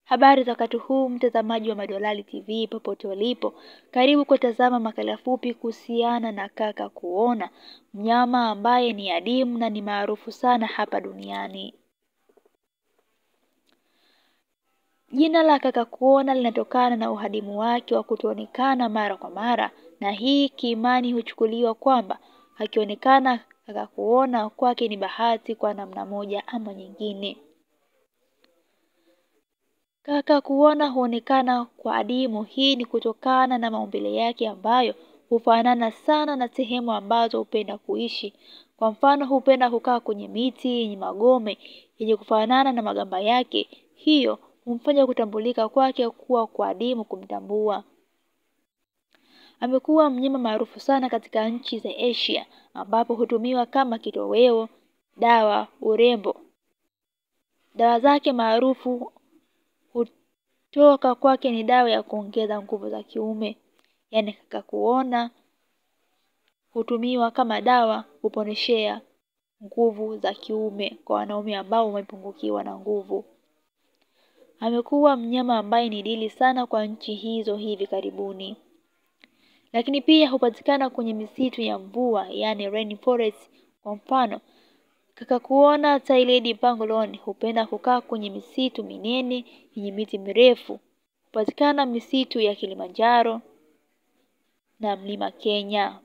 Habari za wakati huu, mtazamaji wa Madolali TV popote ulipo. Karibu kutazama makala fupi kuhusiana na kaka kuona, mnyama ambaye ni adimu na ni maarufu sana hapa duniani. Jina la kaka kuona linatokana na uhadimu wake wa kutoonekana mara kwa mara, na hii kiimani huchukuliwa kwamba akionekana kaka kuona kwake ni bahati kwa namna moja ama nyingine. Kaka kuona huonekana kwa adimu. Hii ni kutokana na maumbile yake ambayo hufanana sana na sehemu ambazo hupenda kuishi. Kwa mfano, hupenda kukaa kwenye miti yenye magome yenye kufanana na magamba yake. Hiyo humfanya kutambulika kwake kuwa kwa adimu kumtambua. Amekuwa mnyama maarufu sana katika nchi za Asia, ambapo hutumiwa kama kitoweo, dawa, urembo. Dawa zake maarufu hutoka kwake ni dawa ya kuongeza nguvu za kiume. Yaani kaka kuona hutumiwa kama dawa kuponeshea nguvu za kiume kwa wanaume ambao wamepungukiwa na nguvu. Amekuwa mnyama ambaye ni dili sana kwa nchi hizo hivi karibuni. Lakini pia hupatikana kwenye misitu ya mvua, yani rainforest. Kwa mfano, kaka kuona Thailand pangolin hupenda kukaa kwenye misitu minene yenye miti mirefu. Hupatikana misitu ya Kilimanjaro na mlima Kenya.